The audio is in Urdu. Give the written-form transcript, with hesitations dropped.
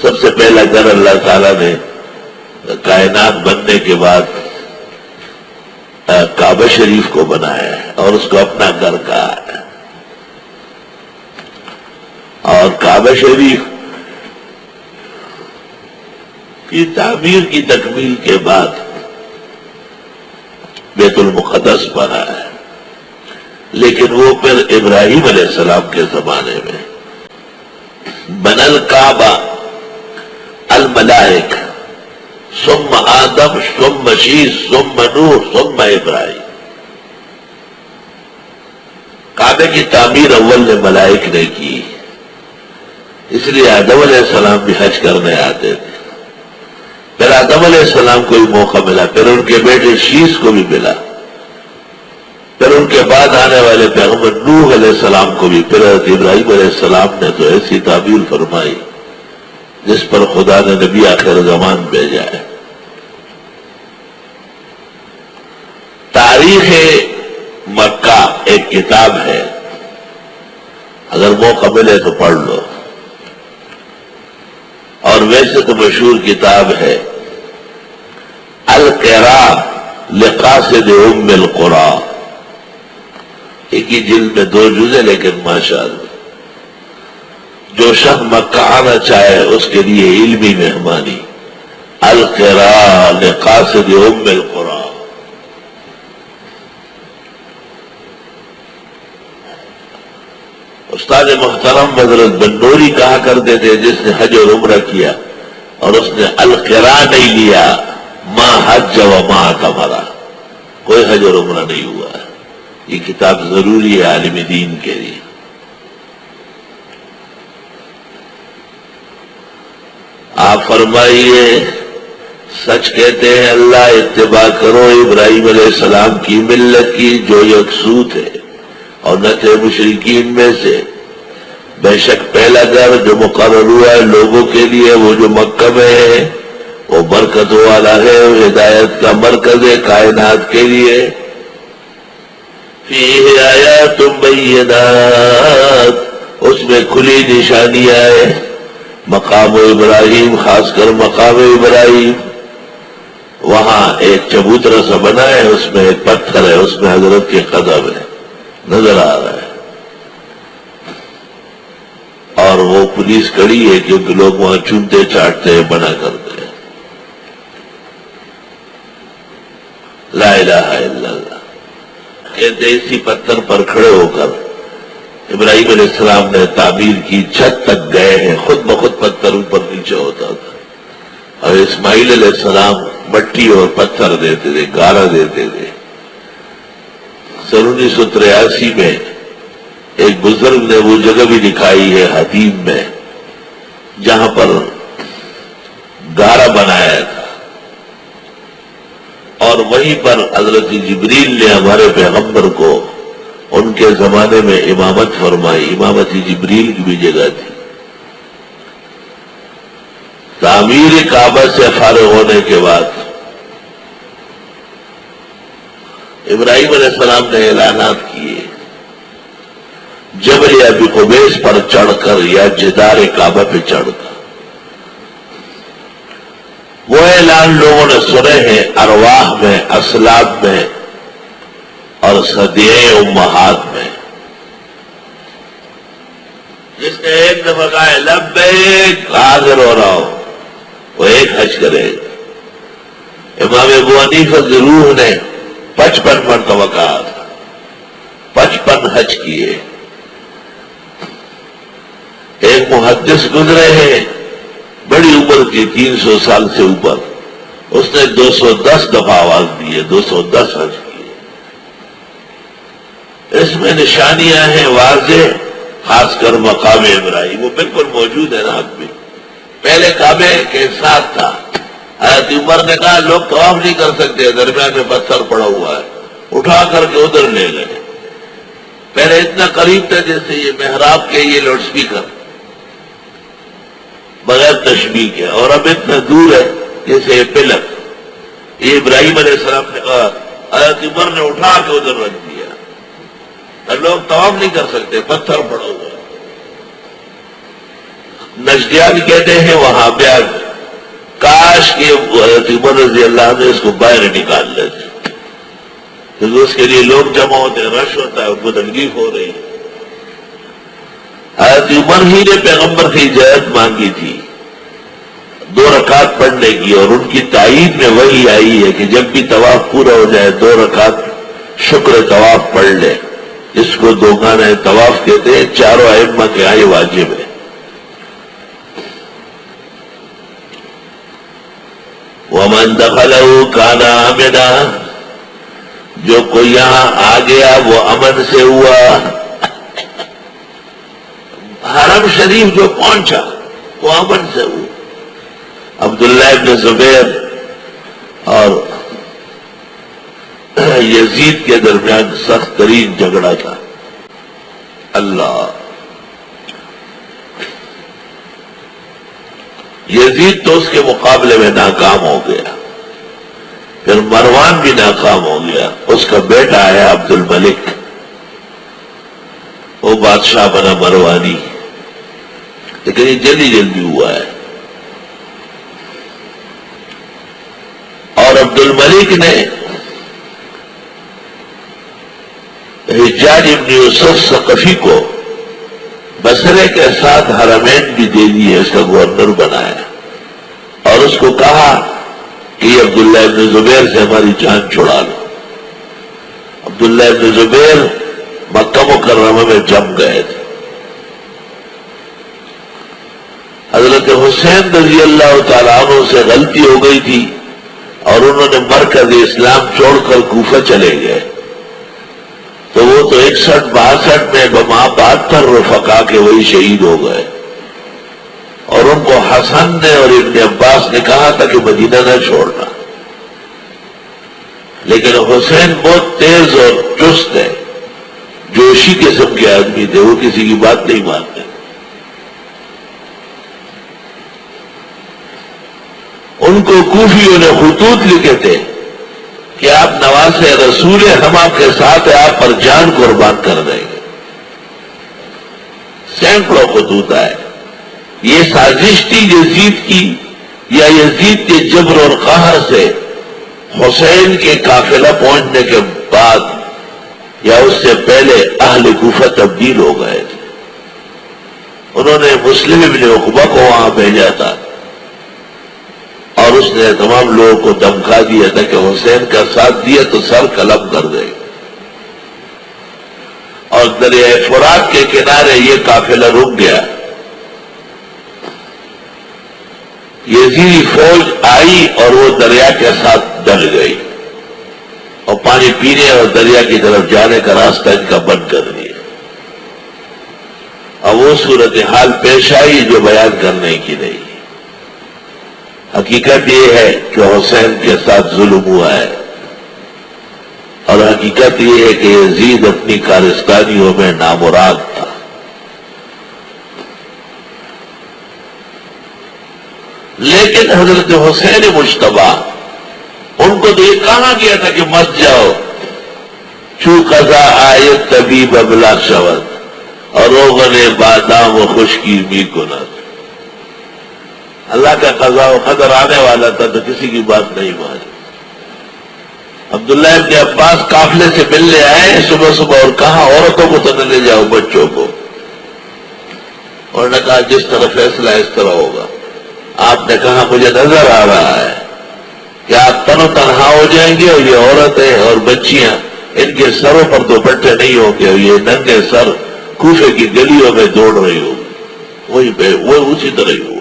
سب سے پہلا گھر اللہ تعالیٰ نے کائنات بننے کے بعد کعبہ شریف کو بنایا ہے اور اس کو اپنا گھر کہا ہے. اور کعبہ شریف کی تعمیر کی تکمیل کے بعد بیت المقدس بنا ہے، لیکن وہ پھر ابراہیم علیہ السلام کے زمانے میں بنا الکعبہ الملائک ثم آدم ثم شیس ثم نوح ثم ابراہیم. کعبے کی تعمیر اول نے ملائک نے کی، اس لیے آدم علیہ السلام بھی حج کرنے آتے تھے. پھر آدم علیہ السلام کو بھی موقع ملا، پھر ان کے بیٹے شیس کو بھی ملا، پھر ان کے بعد آنے والے پیغمبر نوح علیہ السلام کو بھی، پھر حضرت ابراہیم علیہ السلام نے تو ایسی تعبیر فرمائی جس پر خدا نے نبی آخر زمان بھیجا ہے. تاریخ مکہ ایک کتاب ہے، اگر موقع ملے تو پڑھ لو. اور ویسے تو مشہور کتاب ہے القراء لقاصد ام القرى، ایک ہی جلد میں 2 جزء، لیکن ماشاءاللہ جو شخص مکہ آنا چاہے اس کے لیے علمی مہمانی. القراء لقاصد ام القرى. استاد محترم حضرت بنوری کہا کرتے تھے جس نے حج اور عمرہ کیا اور اس نے القراء نہیں لیا، ما حج و ما اعتمرا، کوئی حج اور عمرہ نہیں ہوا. یہ کتاب ضروری ہے عالم دین کے لیے. آپ فرمائیے، سچ کہتے ہیں اللہ، اتباع کرو ابراہیم علیہ السلام کی ملت کی جو یکسوت ہے اور نہ تھے مشرکین میں سے. بے شک پہلا گھر جو مقرر ہوا ہے لوگوں کے لیے، وہ جو مکہ میں ہے، وہ برکت والا ہے، ہدایت کا مرکز ہے کائنات کے لیے. فیہ آیات بینات، اس میں کھلی نشانیاں ہیں. مقام ابراہیم، خاص کر مقام ابراہیم، وہاں ایک چبوترا سا بنا ہے، اس میں ایک پتھر ہے، اس میں حضرت کے قدم ہے، نظر آ رہا ہے. اور وہ پولیس کڑی ہے کیونکہ لوگ وہاں چونتے چاٹتے ہیں، منع کرتے ہیں. لا الہ الا اللہ. کہتے اسی پتھر پر کھڑے ہو کر ابراہیم علیہ السلام نے تعمیر کی، چھت تک گئے ہیں، خود بخود پتھر اوپر نیچے ہوتا تھا. اور اسماعیل علیہ السلام مٹی اور پتھر دیتے تھے، گارا دیتے تھے. 1983 میں ایک بزرگ نے وہ جگہ بھی دکھائی ہے حتیم میں جہاں پر گارا بنایا تھا، اور وہیں پر حضرت جبریل نے ہمارے پیغمبر کو ان کے زمانے میں امامت فرمائی. امامت جبریل کی بھی جگہ تھی. تعمیر کعبہ سے فارغ ہونے کے بعد ابراہیم علیہ السلام نے اعلانات کیے. جبل ابی قبیس پر چڑھ کر یا جدار کعبہ پہ چڑھ کر وہ اعلان لوگوں نے سنے ہیں ارواح میں، اسلاب میں اور صدیع امہات میں. جس نے ایک دفعہ کہا لبیک حاضر ہو رہا ہو، وہ ایک حج کرے. امام ابو حنیفہ کی روح نے 55 مرتبہ کہا تھا، 55 حج کیے. ایک محدث گزرے ہیں بڑی عمر کی، 300 سال سے اوپر، اس نے 210 دفعہ آواز دی ہے، 210 حج کیے. اس میں نشانیاں ہیں واضح، خاص کر مقام ابراہیم وہ بالکل موجود ہے نا. آج بھی پہلے کعبے کے ساتھ تھا. حضرت عمر نے کہا لوگ طواف نہیں کر سکتے، درمیان میں پتھر پڑا ہوا ہے، اٹھا کر کے ادھر لے گئے. پہلے اتنا قریب تھا جیسے یہ محراب کے یہ لاؤڈ سپیکر بغیر تشبیہ کے، اور اب اتنا دور ہے جیسے یہ پلک. یہ ابراہیم علیہ السلام نے کہا، حضرت عمر نے اٹھا کے ادھر رکھ دیا. اب لوگ طواف نہیں کر سکتے، پتھر پڑا ہوا ہے. نجدیان کہتے ہیں وہاں پہ کاش کے حضرت عمر رضی اللہ عنہ اس کو باہر نکال لیتے، کیونکہ اس کے لیے لوگ جمع ہوتے ہیں، رش ہوتا ہے، ان کو تکلیف ہو رہی ہے۔ حضرت عمر ہی نے پیغمبر کی اجازت مانگی تھی 2 رکعت پڑھنے کی، اور ان کی تائید میں وہی آئی ہے کہ جب بھی طواف پورا ہو جائے 2 رکعت شکر طواف پڑھ لے، اس کو دوگانہ طواف کہتے ہیں، چاروں ائمہ کے یہاں یہ واجب ہے۔ وَمَن دَخَلَهُ كَانَ آمِنًا، جو کوئی یہاں آ گیا وہ امن سے ہوا، حرم شریف جو پہنچا وہ امن سے ہوا۔ عبداللہ ابن زبیر اور یزید کے درمیان سخت ترین جھگڑا تھا۔ اللہ، یزید تو اس کے مقابلے میں ناکام ہو گیا، پھر مروان بھی ناکام ہو گیا، اس کا بیٹا آیا عبد الملک، وہ بادشاہ بنا مروانی، لیکن یہ جلدی جلدی ہوا ہے۔ اور عبد الملک نے حجاج ابن یوسف ثقفی کو بصرے کے ساتھ حرمین بھی دے دیے، اس کا گورنر بنایا، اور اس کو کہا کہ یہ عبداللہ ابن زبیر سے ہماری جان چھڑا لو۔ عبداللہ ابن زبیر مکہ مکرمہ میں جم گئے تھے۔ حضرت حسین رضی اللہ تعالیٰ عنہ سے غلطی ہو گئی تھی اور انہوں نے مرکز اسلام چھوڑ کر کوفہ چلے گئے، تو وہ تو 61-62 میں بما بات پر رفقا کے وہی شہید ہو گئے، اور ان کو حسن نے اور ابن عباس نے کہا تھا کہ مدینہ نہ چھوڑنا، لیکن حسین بہت تیز اور چست ہے، جوشی قسم کے آدمی تھے، وہ کسی کی بات نہیں مانتے۔ ان کو کوفیوں نے خطوط لکھے تھے کہ آپ نواز رسول ہیں، ہم آپ کے ساتھ ہیں، آپ پر جان قربان کر دیں گے۔ سینکڑوں خطوط آئے۔ یہ سازش تھی یزید کی، یا یزید کے جبر اور قہر سے حسین کے قافلہ پہنچنے کے بعد یا اس سے پہلے اہل کوفہ تبدیل ہو گئے تھے؟ انہوں نے مسلم ابن عقبہ کو وہاں بھیجا تھا، اور اس نے تمام لوگوں کو دھمکا دیا تھا کہ حسین کا ساتھ دیا تو سر قلم کر دے گا، اور دریائے فرات کے کنارے یہ قافلہ رک گیا۔ یزیدی فوج آئی اور وہ دریا کے ساتھ ڈل گئی، اور پانی پینے اور دریا کی طرف جانے کا راستہ ان کا بند کر دیا۔ اب وہ صورتحال پیش آئی جو بیان کرنے کی نہیں۔ حقیقت یہ ہے کہ حسین کے ساتھ ظلم ہوا ہے، اور حقیقت یہ ہے کہ یزید اپنی کارستانیوں میں نامراد تھا۔ لیکن حضرت حسین مجتبیٰ، ان کو تو یہ کہا گیا تھا کہ مت جاؤ، چو قضا آیت طبیب بلا شود، اور روغن بادام و خشکی بھی کنت۔ اللہ کا قضا و قدر آنے والا تھا تو کسی کی بات نہیں مانی۔ عبداللہ ابن عباس قافلے سے ملنے آئے صبح صبح، اور کہا عورتوں کو تو نہ لے جاؤ، بچوں کو، اور نے کہا جس طرح فیصلہ اس طرح ہوگا۔ آپ نے کہا مجھے نظر آ رہا ہے کہ آپ تن و تنہا ہو جائیں گے، اور یہ عورتیں اور بچیاں، ان کے سروں پر دوپٹے نہیں ہوں گے، اور یہ ننگے سر کوفے کی گلیوں میں دوڑ رہی ہوگی۔ وہ اسی طرح ہی ہوا۔